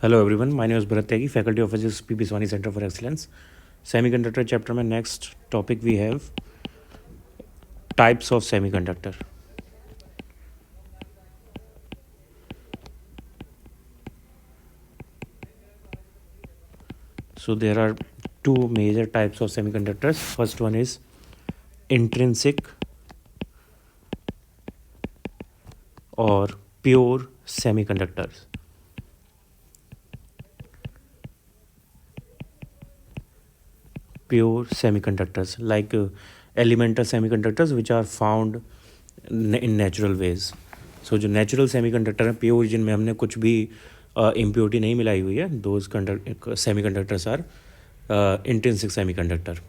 Hello everyone, my name is Bharat Tyagi, Faculty of Physics, PP Swani Center for Excellence. Semiconductor chapter में next topic we have types of semiconductor. So there are two major types of semiconductors. First one is intrinsic or pure semiconductors. Pure semiconductors like elemental semiconductors which are found in natural ways. So जो natural semiconductor है pure जिनमें हमने कुछ भी impurity नहीं मिलाई हुई है those semiconductors are intrinsic semiconductor.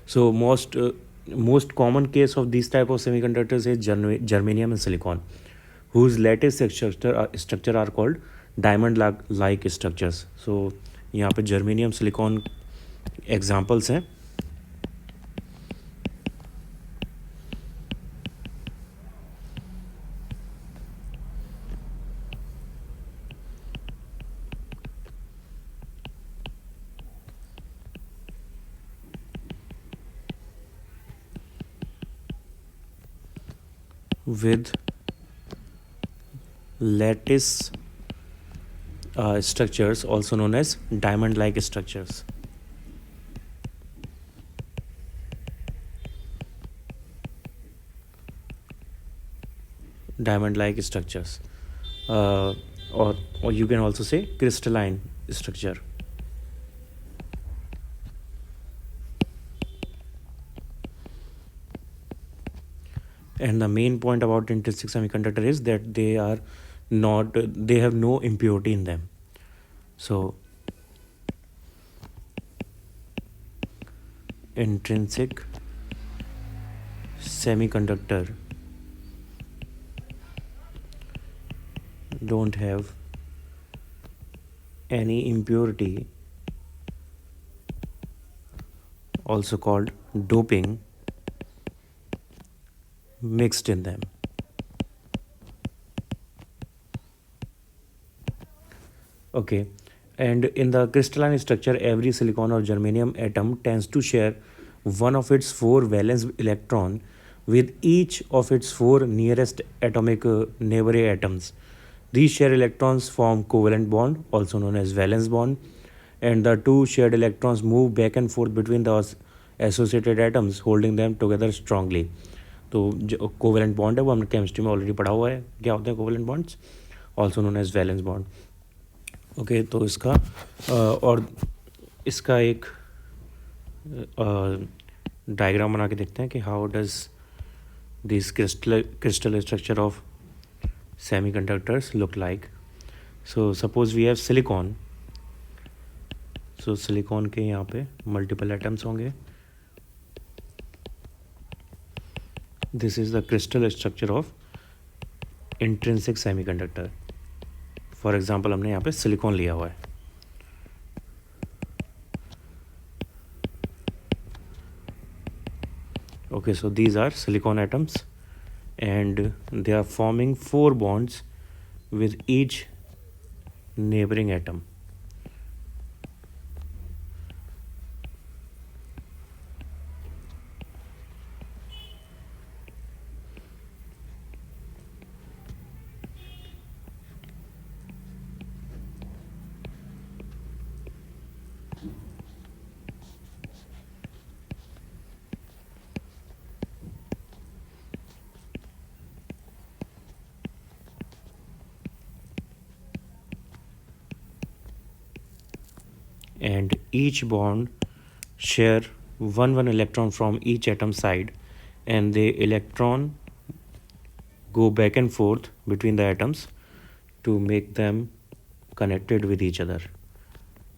So most common case of these type of semiconductors is germanium and silicon, whose lattice structure are called diamond like structures. So यहाँ पे जर्मेनियम सिलिकॉन एग्जाम्पल्स हैं. With lattice structures also known as diamond like structures. Diamond like structures or you can also say crystalline structure. And the main point about intrinsic semiconductor is that they have no impurity in them. So intrinsic semiconductor don't have any impurity, also called doping, mixed in them. Okay, and in the crystalline structure, every silicon or germanium atom tends to share one of its four valence electron with each of its four nearest atomic neighboring atoms. These shared electrons form covalent bond, also known as valence bond, and the two shared electrons move back and forth between the associated atoms, holding them together strongly. तो जो covalent bond है वो हमने chemistry में already पढ़ा हुआ है. क्या होते हैं covalent bonds? Also known as valence bond. Okay, तो इसका और इसका एक डायग्राम बना के देखते हैं कि how does this crystal structure of semiconductors look like. So suppose we have silicon. So silicon के यहाँ पे multiple atoms होंगे. This is the crystal structure of intrinsic semiconductor. For example हमने यहाँ पे silicon लिया हुआ है. Okay, so these are silicon atoms and they are forming four bonds with each neighboring atom. And each bond share one electron from each atom side, and the electron go back and forth between the atoms to make them connected with each other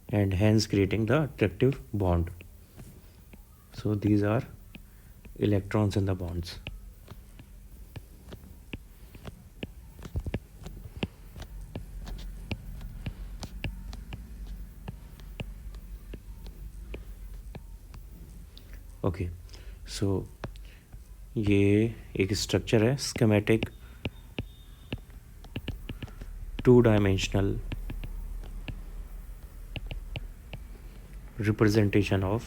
and hence creating the attractive bond. So these are electrons in the bonds. Okay, so ये एक structure है schematic 2 dimensional representation of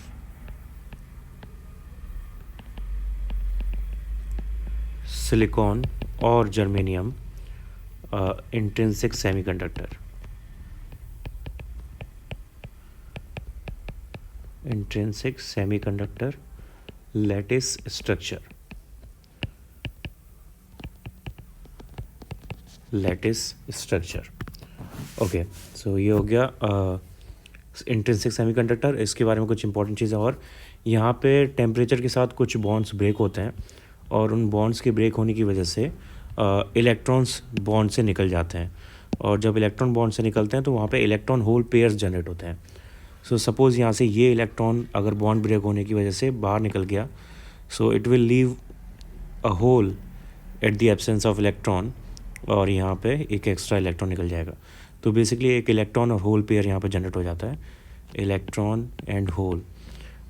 silicon or germanium intrinsic semiconductor. Intrinsic semiconductor lattice structure. Lattice structure. Okay so ये हो गया intrinsic semiconductor. इसके बारे में कुछ इंपॉर्टेंट चीज़ें और यहाँ पे टेम्परेचर के साथ कुछ बॉन्ड्स ब्रेक होते हैं और उन बॉन्ड्स के ब्रेक होने की वजह से इलेक्ट्रॉन्स बॉन्ड से निकल जाते हैं और जब इलेक्ट्रॉन बॉन्ड से निकलते हैं तो वहाँ पे इलेक्ट्रॉन होल पेयर्स जनरेट होते हैं. सो सपोज़ यहाँ से ये इलेक्ट्रॉन अगर बॉन्ड ब्रेक होने की वजह से बाहर निकल गया so it will leave a hole at the absence of electron और यहाँ पे एक एक्स्ट्रा इलेक्ट्रॉन निकल जाएगा. तो बेसिकली एक इलेक्ट्रॉन और होल पेयर यहाँ पे जनरेट हो जाता है. इलेक्ट्रॉन एंड होल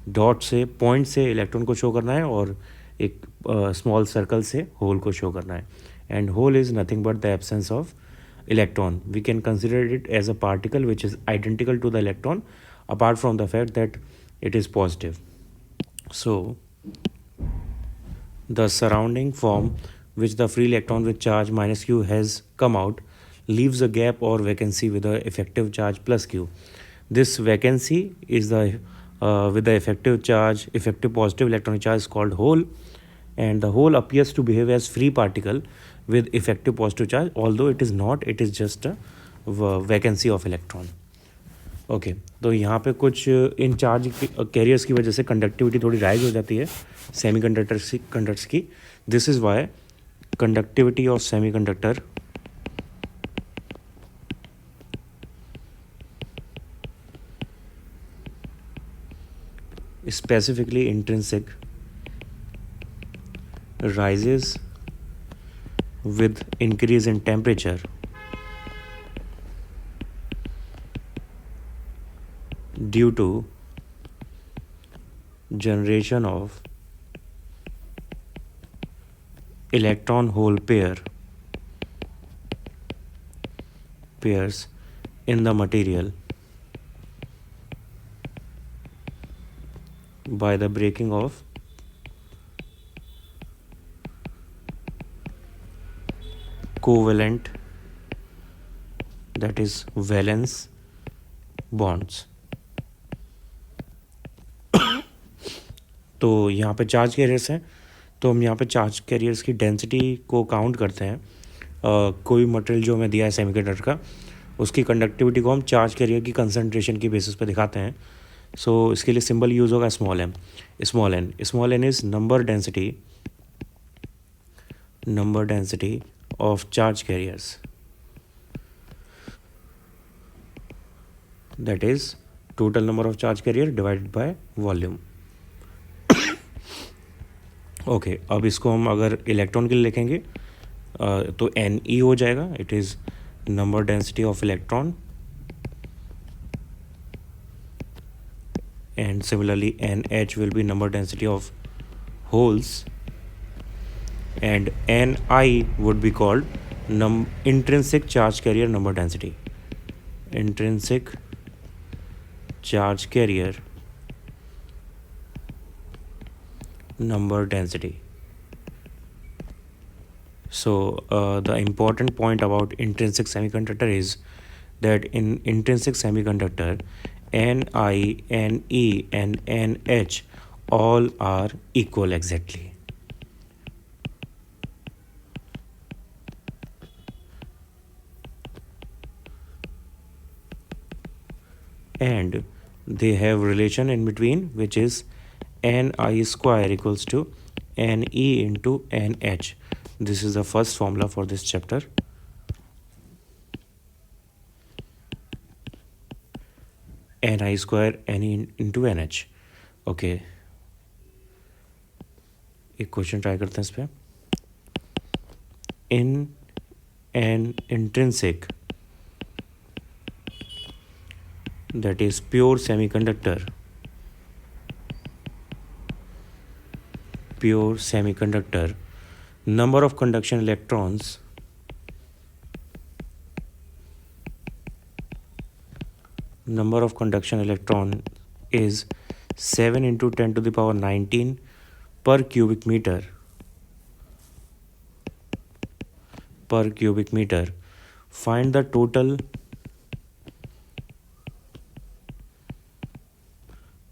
डॉट से पॉइंट से इलेक्ट्रॉन को शो करना है और एक स्मॉल सर्कल से होल को शो करना है. And hole is nothing but the absence of electron. We can consider it as a particle which is identical to the electron apart from the fact that it is positive. So the surrounding form which the free electron with charge minus q has come out leaves a gap or vacancy with the effective charge plus q. This vacancy is the with the effective positive electronic charge is called hole, and the hole appears to behave as free particle with effective positive charge, although it is not, it is just a vacancy of electron. Okay तो यहाँ पे कुछ in charge carriers की वजह से conductivity थोड़ी rise हो जाती है सेमीकंडक्टर्स की. This is why conductivity of semiconductor specifically intrinsic rises with increase in temperature due to generation of electron hole pairs in the material by the breaking of covalent, that is valence bonds. तो यहाँ पे charge carriers हैं तो हम यहाँ पे charge carriers की density को काउंट करते हैं. कोई मटेरियल जो हमें दिया है सेमीकंडक्टर का उसकी कंडक्टिविटी को हम चार्ज कैरियर की कंसंट्रेशन की बेसिस पे दिखाते हैं. सो इसके लिए सिंबल यूज़ होगा small n. Small n is number density of charge carriers, that is total number of charge carrier divided by volume. Okay अब इसको हम अगर इलेक्ट्रॉन के लिए लिखेंगे तो एन ई हो जाएगा. It is number density of electron and similarly NH will be number density of holes and Ni would be called intrinsic charge carrier number density. Intrinsic charge carrier number density. So the important point about intrinsic semiconductor is that in intrinsic semiconductor Ni, Ne and Nh all are equal exactly. And they have relation in between which is Ni square equals to Ne into Nh. This is the first formula for this chapter. Ni square Ne into Nh. Okay एक question try करते हैं इस पर. In an intrinsic that is pure semiconductor, number of conduction electrons is 7 into 10 to the power 19 per cubic meter find the total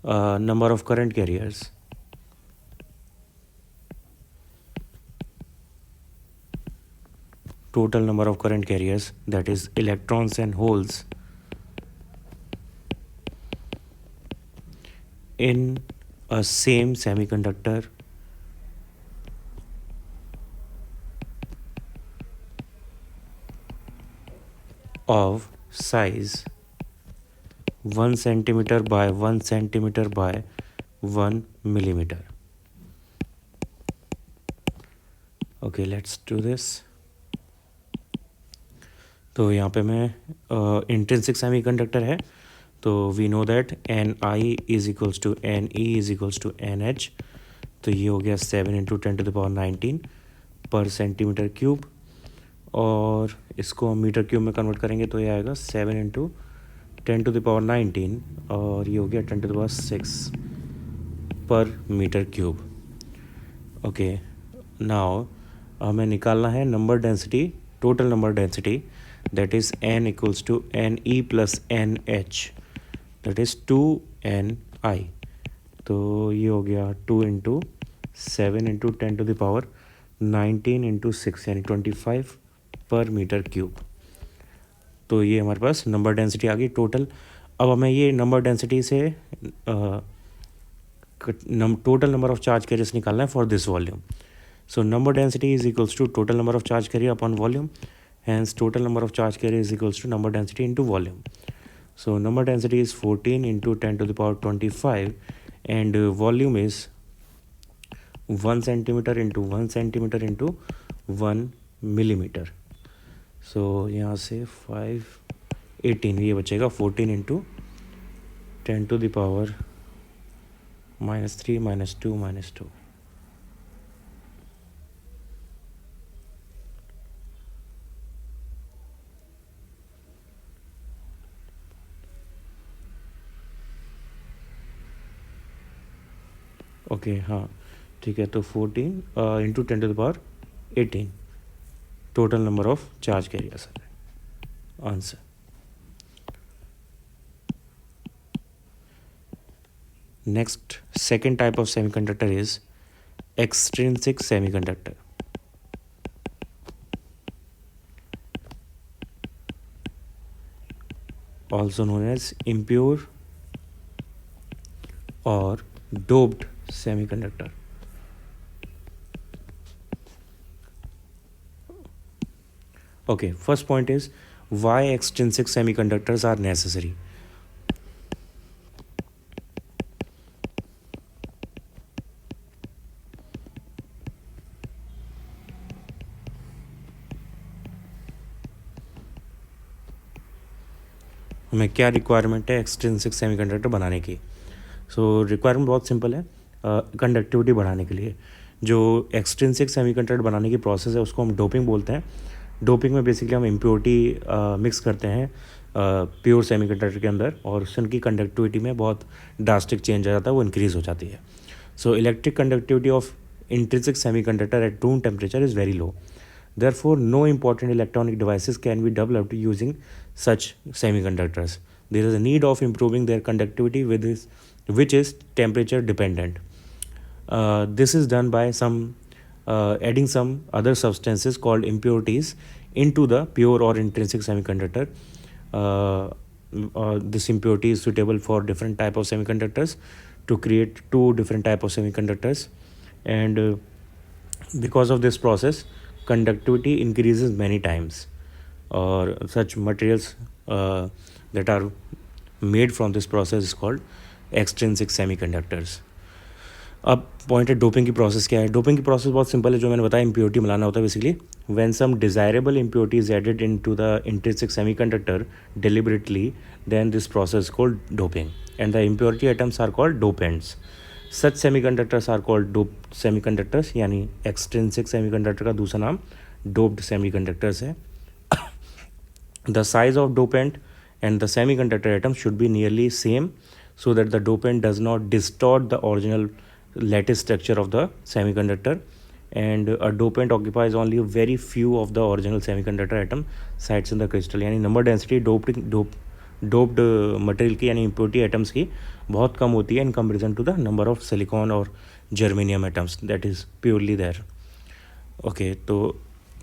number of current carriers. Total number of current carriers, that is electrons and holes in a same semiconductor of size 1 centimeter by 1 centimeter by 1 millimeter. Okay, let's do this. तो यहाँ पे मैं intrinsic semiconductor है, तो we know that n i is equals to n e is equals to n h. तो ये हो गया 7 इंटू 10⁻19 पर सेंटीमीटर क्यूब, और इसको हम मीटर क्यूब में कन्वर्ट करेंगे तो ये आएगा 7 इंटू 10⁻19 और ये हो गया 10⁻6 पर मीटर क्यूब. ओके, नाउ हमें निकालना है number density, total number density, that is n equals to ne plus nh, that is 2ni. तो ये हो गया 2 इंटू 7 इंटू 10⁻19 इंटू 6 यानी 25 पर मीटर क्यूब. तो ये हमारे पास नंबर डेंसिटी आ गई टोटल. अब हमें ये नंबर डेंसिटी से total number of charge carriers निकालना है for this volume. So number density is equals to total number of charge carrier upon volume. Hence, total number of charge carrier is equals to number density into volume. So, number density is 14 into 10⁻25 and volume is 1 centimeter into 1 centimeter into 1 millimeter. So, यहाँ से 18 ये बचेगा 14 into 10⁻³ -2 -2. Okay हाँ ठीक है, तो 14 into 10⁻18 total number of charge carriers है answer. Next second type of semiconductor is extrinsic semiconductor. also known as impure or doped semiconductor. Okay, first point is why extrinsic semiconductors are necessary. हमें क्या requirement है extrinsic semiconductor बनाने की. सो requirement बहुत simple है, conductivity बढ़ाने के लिए. जो एक्सट्रिंसिक सेमीकंडक्टर बनाने की प्रोसेस है उसको हम डोपिंग बोलते हैं. डोपिंग में बेसिकली हम इम्प्योरिटी मिक्स करते हैं प्योर सेमीकंडक्टर के अंदर और उनकी कंडक्टिविटी में बहुत ड्रास्टिक चेंज आ जाता है, वो इंक्रीज़ हो जाती है. So electric conductivity of intrinsic semiconductor at room temperature is very low. Therefore, no important electronic devices can be developed using such semiconductors. There is a need of improving their conductivity which is temperature dependent. This is done by adding some other substances called impurities into the pure or intrinsic semiconductor. This impurity is suitable for different type of semiconductors to create two different type of semiconductors, and because of this process conductivity increases many times, or such materials that are made from this process is called extrinsic semiconductors. अब point है doping की process क्या है. Doping की process बहुत simple है, जो मैंने बताया इम्प्योरिटी मिलाना होता है basically. When some desirable impurity is added into the intrinsic semiconductor deliberately, then this process is called doping, and the impurity atoms are called dopants. Such semiconductors are called doped semiconductors, यानी extrinsic semiconductor का दूसरा नाम doped semiconductors है. The size of dopant and the semiconductor atom should be nearly same so that the dopant does not distort the original lattice structure of the semiconductor, and a dopant occupies only a very few of the original semiconductor atom sites in the crystal. यानी number density doped material की यानी impurity atoms की बहुत कम होती है in comparison to the number of silicon और germanium atoms that is purely there. Okay, तो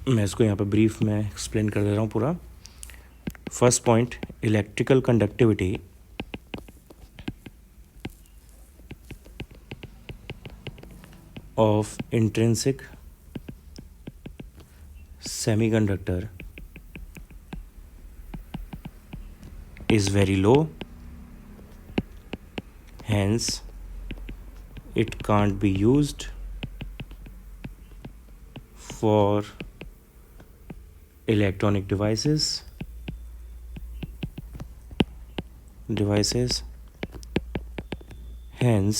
मैं इसको यहाँ पे ब्रीफ में एक्सप्लेन कर दे रहा हूँ पूरा. First point, electrical conductivity of intrinsic semiconductor is very low, hence it can't be used for electronic devices hence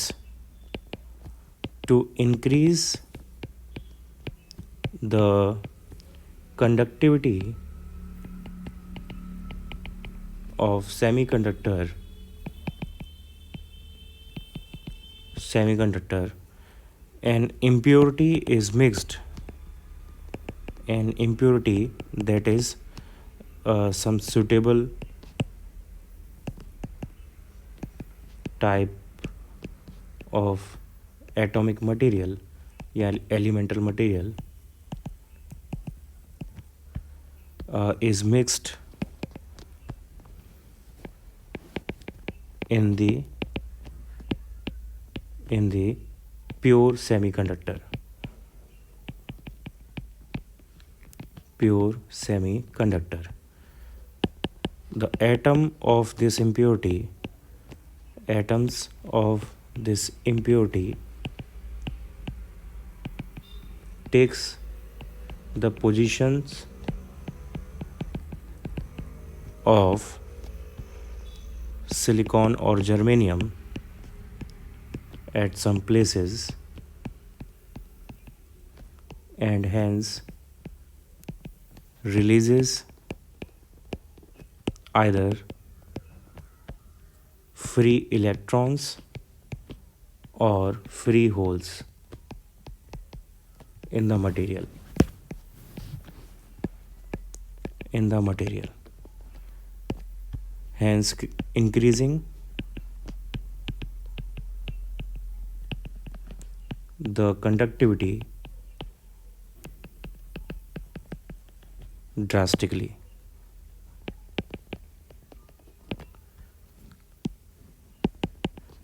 to increase the conductivity of semiconductor, an impurity is mixed, an impurity that is some suitable type of atomic material या elemental material is mixed in the pure semiconductor. The atoms of this impurity takes the positions of silicon or germanium at some places, and hence releases either free electrons or free holes in the material. Hence increasing the conductivity drastically.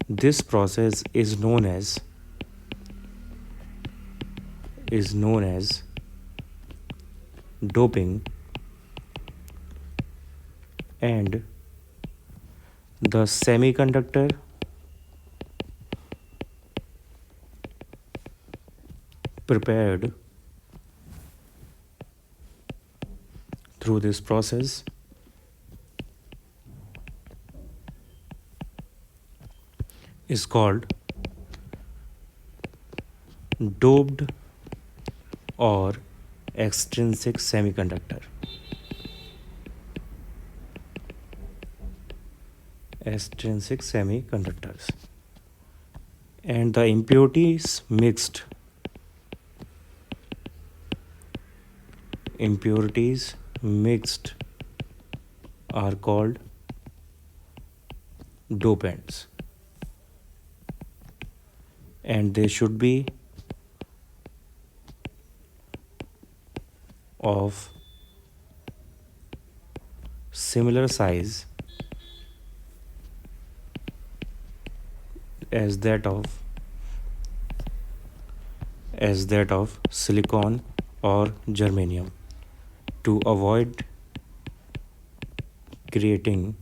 This process is known as doping, and the semiconductor prepared through this process is called doped or extrinsic semiconductor. And the impurities mixed are called dopants, and they should be of similar size as that of silicon or germanium, to avoid creating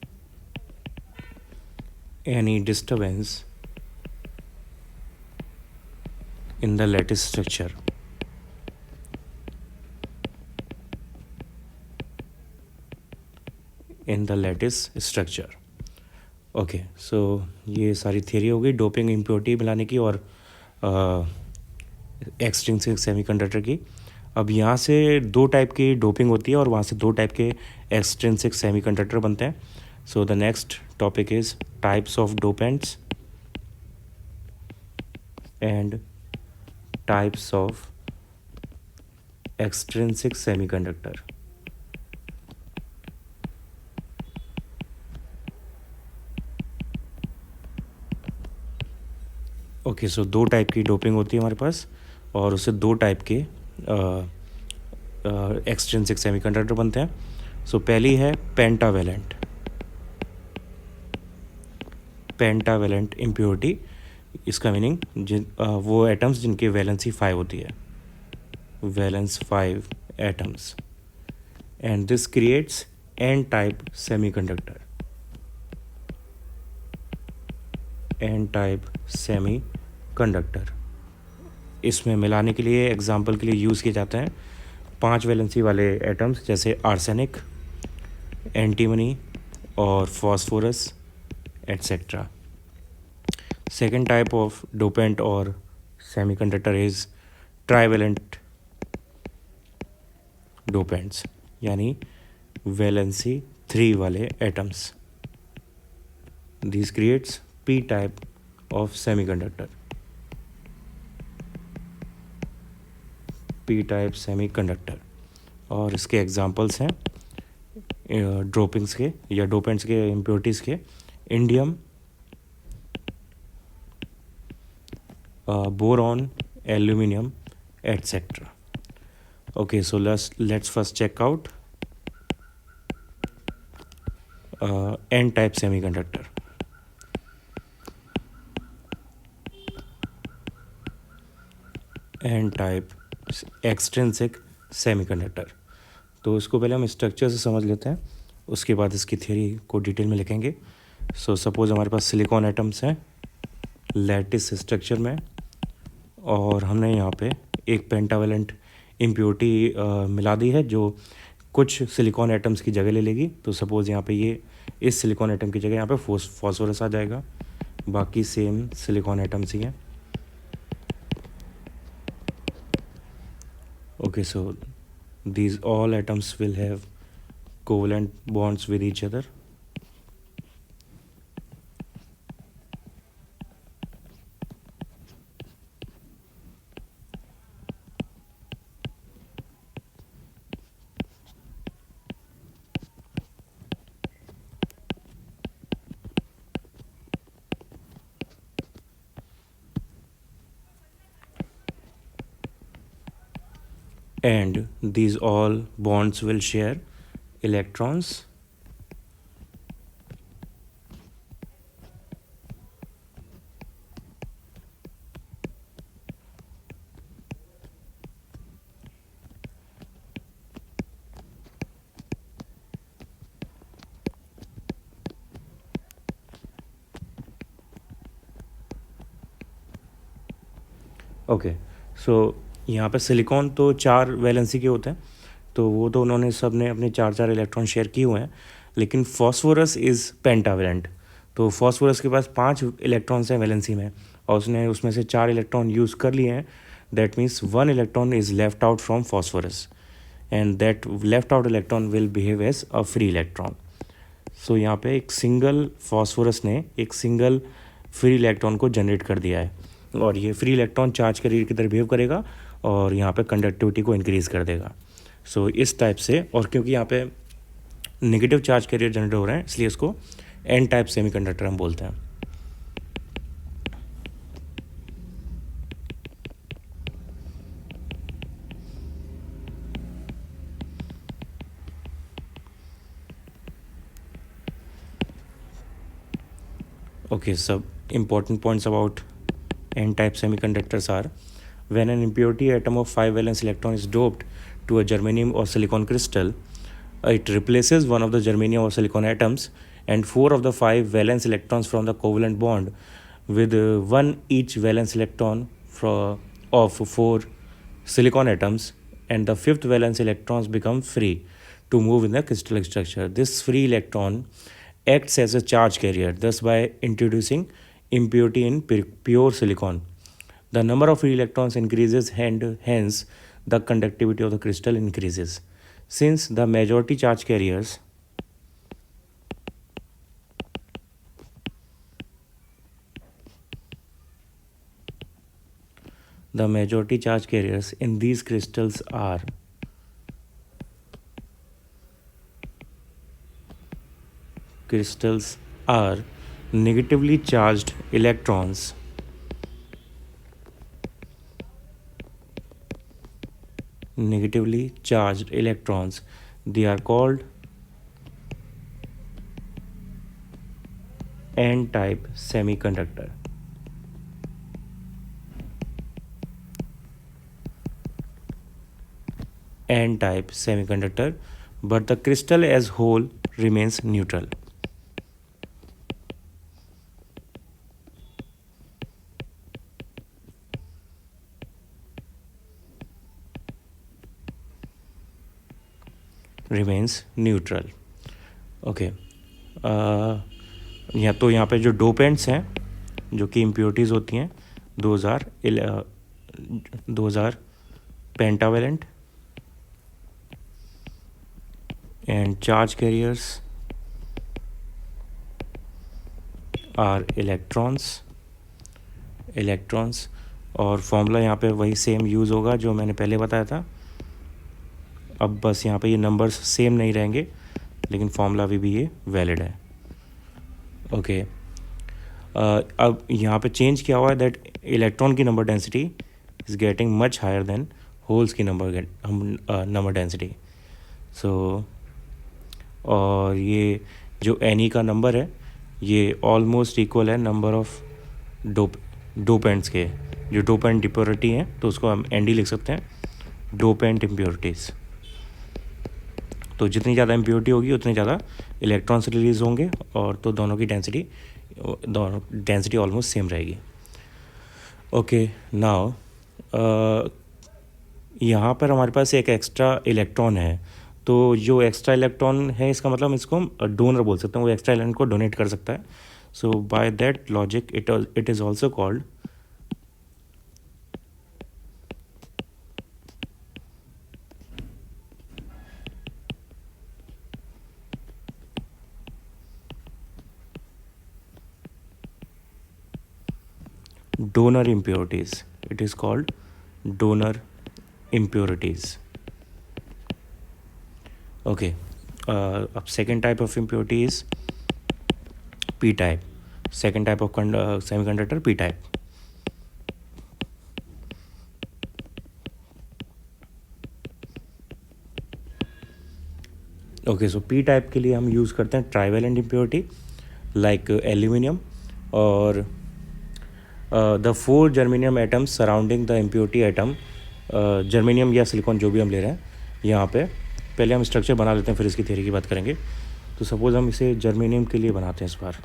any disturbance in the lattice structure. Okay, so ये सारी theory हो गई doping impurity मिलाने की और extrinsic semiconductor की. अब यहाँ से दो टाइप की डोपिंग होती है और वहाँ से दो टाइप के एक्सट्रिंसिक सेमीकंडक्टर बनते हैं. So the next topic is types of dopants and types of extrinsic semiconductor. Okay so दो टाइप की डोपिंग होती है हमारे पास और उससे दो टाइप के एक्सट्रिंसिक सेमीकंडक्टर बनते हैं. सो पहली है पेंटावेलेंट इम्प्योरिटी. इसका मीनिंग वो एटम्स जिनकी वैलेंसी 5 होती है, valence 5 atoms, and this creates n type semiconductor. N type semiconductor इसमें मिलाने के लिए, एग्जांपल के लिए यूज़ किए जाते हैं 5 वैलेंसी वाले एटम्स जैसे आर्सेनिक, एंटीमनी और phosphorus etcetera. Second type of dopant और सेमीकंडक्टर इज ट्राइवेलेंट डोपेंट्स, यानी वैलेंसी 3 वाले atoms. This creates p type of semiconductor. p type semiconductor और इसके एग्जांपल्स हैं ड्रोपिंग्स के या डोपेंट्स के, इम्प्योरिटीज़ के, indium, boron, aluminium etcetera. Okay so let's first check out n type semiconductor. N type extrinsic semiconductor. तो इसको पहले हम स्ट्रक्चर से समझ लेते हैं, उसके बाद इसकी थ्योरी को डिटेल में लिखेंगे. सो सपोज हमारे पास सिलिकॉन एटम्स हैं लैटिस स्ट्रक्चर में, और हमने यहाँ पे एक पेंटावेलेंट इम्प्योरिटी मिला दी है जो कुछ सिलिकॉन एटम्स की जगह ले लेगी. तो सपोज़ यहाँ पे ये इस सिलिकॉन एटम की जगह यहाँ पे फॉस्फोरस आ जाएगा, बाकी सेम सिलिकॉन एटम्स ही हैं. Okay, so these all atoms will have covalent bonds with each other. And these all bonds will share electrons. Okay so यहाँ पे सिलिकॉन तो 4 वैलेंसी के होते हैं, तो वो तो उन्होंने सब ने अपने 4 इलेक्ट्रॉन शेयर किए हुए हैं. लेकिन फॉस्फोरस इज़ पेंटावेलेंट, तो फॉस्फोरस के पास 5 इलेक्ट्रॉन्स हैं वैलेंसी में, और उसने उसमें से 4 इलेक्ट्रॉन यूज़ कर लिए हैं. That means 1 electron is left out from phosphorus, and that left out electron will behave as a free electron. So यहाँ पे एक सिंगल फॉस्फोरस ने एक सिंगल फ्री इलेक्ट्रॉन को जनरेट कर दिया है, और ये फ्री इलेक्ट्रॉन चार्ज कैरियर की तरह बिहेव करेगा और यहाँ पे कंडक्टिविटी को इंक्रीज़ कर देगा. सो इस टाइप से, और क्योंकि यहाँ पे नेगेटिव चार्ज कैरियर जनरेट हो रहे हैं, इसलिए इसको एन टाइप सेमीकंडक्टर हम बोलते हैं. Okay, so important points about n-type semiconductors are: when an impurity atom of 5 valence electron is doped to a germanium or silicon crystal, it replaces one of the germanium or silicon atoms and 4 of the 5 valence electrons from the covalent bond with one each valence electron of 4 silicon atoms, and the 5th valence electrons become free to move in the crystalline structure. This free electron acts as a charge carrier, thus by introducing impurity in pure silicon. The number of free electrons increases and hence the conductivity of the crystal increases. Since the majority charge carriers the majority charge carriers in these crystals are negatively charged electrons they are called n-type semiconductor. N-type semiconductor, but the crystal as whole remains neutral. Okay, यहाँ पे जो dopants हैं जो कि impurities होती हैं 2000 pentavalent and charge carriers are electrons और formula यहाँ पे वही सेम यूज़ होगा जो मैंने पहले बताया था. अब बस यहाँ पे ये नंबर्स सेम नहीं रहेंगे लेकिन फॉर्मूला भी ये वैलिड है. ओके, अब यहाँ पे चेंज क्या हुआ है दैट इलेक्ट्रॉन की number density is getting much higher than holes की नंबर डेंसिटी. सो और ये जो एनी का नंबर है ये ऑलमोस्ट इक्वल है नंबर ऑफ डोपेंट्स के. जो डोपेंट इम्प्योरिटी हैं तो उसको हम एन डी लिख सकते हैं, डोपेंट इम्प्योरिटीज़. तो जितनी ज़्यादा इम्प्योरिटी होगी उतने ज़्यादा इलेक्ट्रॉन्स रिलीज़ होंगे और तो दोनों डेंसिटी ऑलमोस्ट सेम रहेगी. ओके, नाउ यहाँ पर हमारे पास एक एक्स्ट्रा इलेक्ट्रॉन है. तो जो एक्स्ट्रा इलेक्ट्रॉन है इसका मतलब इसको हम डोनर बोल सकते हैं, वो एक्स्ट्रा इलेक्ट्रॉन को डोनेट कर सकता है. So by that logic it is also called donor impurities. It is called donor impurities. Okay, second type of impurity is p type. Second type of semiconductor, p type. Okay, so P type के लिए हम use करते हैं trivalent impurity like aluminium और the 4 germanium atoms surrounding the impurity atom. Germanium या silicon जो भी हम ले रहे हैं यहाँ पे पहले हम स्ट्रक्चर बना लेते हैं फिर इसकी थ्योरी की बात करेंगे. तो सपोज़ हम इसे जर्मेनियम के लिए बनाते हैं इस बार.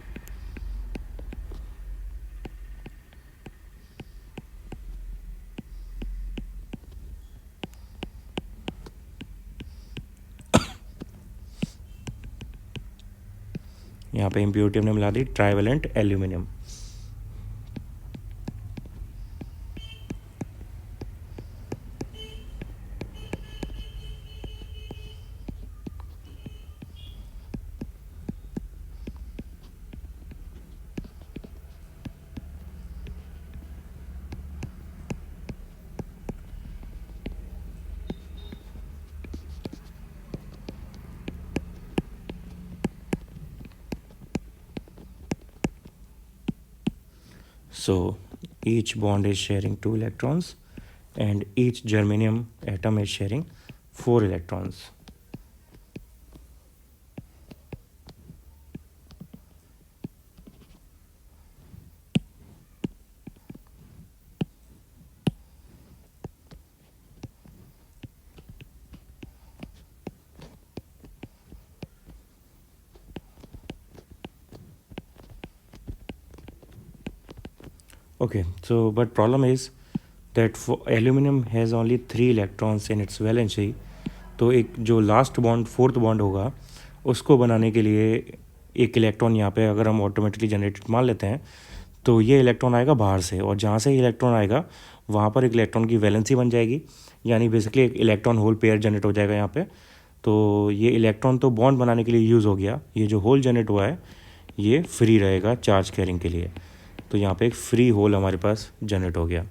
यहाँ पे इम्प्योरिटी हमने मिला दी trivalent aluminium. So each bond is sharing 2 electrons and each germanium atom is sharing 4 electrons. Okay, so but problem is that for aluminum has only 3 electrons in its valency. तो एक जो लास्ट बॉन्ड फोर्थ बॉन्ड होगा उसको बनाने के लिए एक electron यहाँ पे अगर हम ऑटोमेटिकली जनरेटेड मान लेते हैं तो ये इलेक्ट्रॉन आएगा बाहर से और जहाँ से इलेक्ट्रॉन आएगा वहाँ पर एक इलेक्ट्रॉन की वैलेंसी बन जाएगी, यानी बेसिकली एक इलेक्ट्रॉन होल पेयर जनरेट हो जाएगा यहाँ पे. तो ये इलेक्ट्रॉन तो बॉन्ड बनाने के लिए यूज़ हो गया, ये जो होल जनरेट हुआ है ये फ्री रहेगा चार्ज कैरिंग के लिए. तो यहाँ पे एक फ्री होल हमारे पास जनरेट हो गया.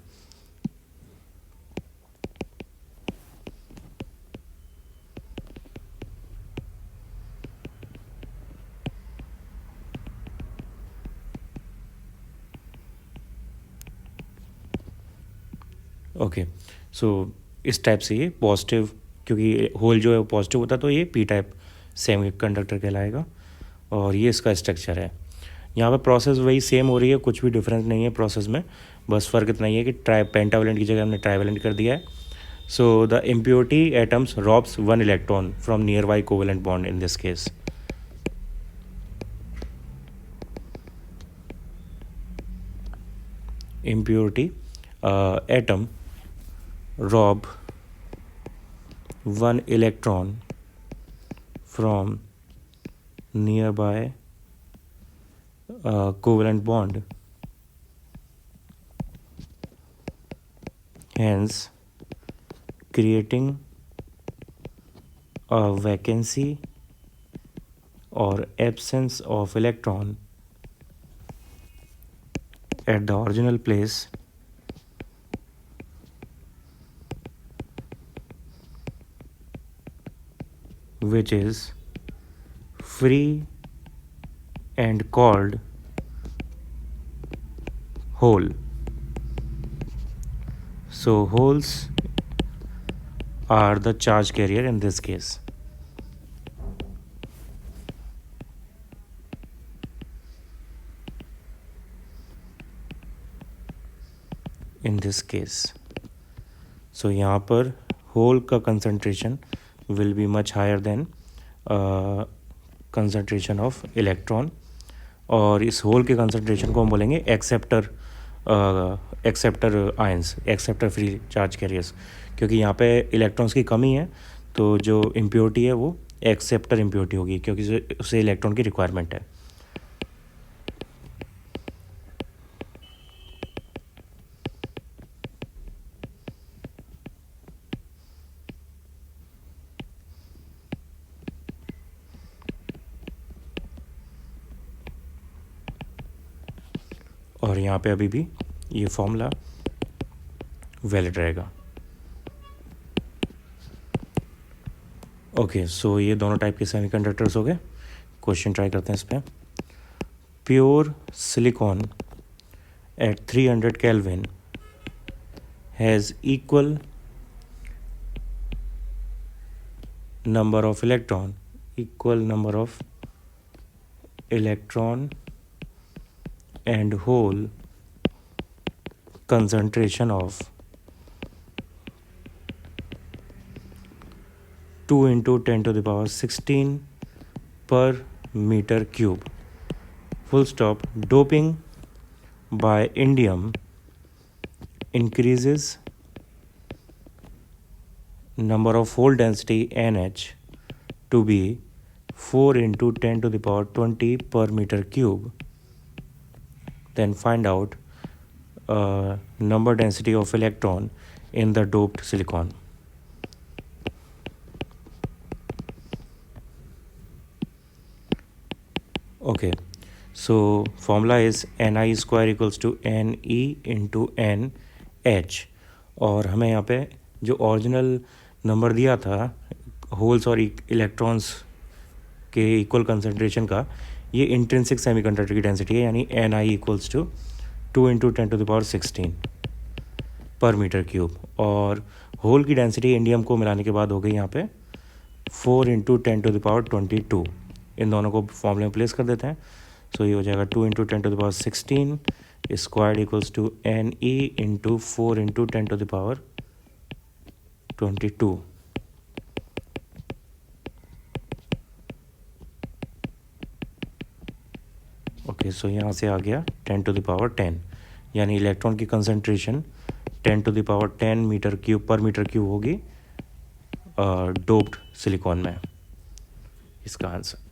ओके, सो इस टाइप से ये पॉजिटिव, क्योंकि होल जो है वो पॉजिटिव होता है तो ये पी टाइप सेमीकंडक्टर कहलाएगा। और ये इसका स्ट्रक्चर है। यहाँ पे प्रोसेस वही सेम हो रही है, कुछ भी डिफरेंस नहीं है प्रोसेस में, बस फ़र्क इतना ही है कि पेंटावेलेंट की जगह हमने ट्राइवेलेंट कर दिया है। So the impurity atoms robes one electron from near by covalent bond in this case. impurity atom rob one electron from nearby covalent bond, hence creating a vacancy or absence of electron at the original place which is free and called hole. So holes are the charge carrier in this case. In this case, so यहाँ पर hole का concentration will be much higher than concentration of electron, और इस hole के concentration को हम बोलेंगे acceptor ions, acceptor free charge carriers, क्योंकि यहाँ पे इलेक्ट्रॉन्स की कमी है तो जो इम्प्योरिटी है वो एक्सेप्टर इम्प्योरिटी होगी, क्योंकि उसे इलेक्ट्रॉन की रिक्वायरमेंट है। और यहाँ पे अभी भी ये फॉर्मूला वैलिड रहेगा। ओके, सो ये दोनों टाइप के सेमीकंडक्टर्स हो गए। क्वेश्चन ट्राई करते हैं इस पर। Pure silicon at 300 kelvin has equal number of electron and hole concentration of 2 into 10 to the power 16 per meter cube, full stop. Doping by indium increases number of hole density NH to be 4 into 10 to the power 20 per meter cube. Then find out number density of electron in the doped silicon. Okay, so formula is Ni square equals to Ne into NH, और हमें यहाँ पे जो original number दिया था holes और electrons के equal concentration का, ये इंट्रिंसिक सेमीकंडक्टर की डेंसिटी है, यानी Ni equals to 2 into 10 to the power 16 per meter cube, और होल की डेंसिटी इंडियम को मिलाने के बाद हो गई यहाँ पे 4 इंटू 10 टू द पावर 22। इन दोनों को फॉर्मूले में प्लेस कर देते हैं। सो ये हो जाएगा 2 into 10 to the power 16 squared equals to Ne into 4 into 10 to the power 22। Okay, so यहाँ से आ गया 10 टू द पावर 10, यानी इलेक्ट्रॉन की concentration 10 to the power 10 meter cube per meter cube होगी डोप्ड सिलिकॉन में। इसका आंसर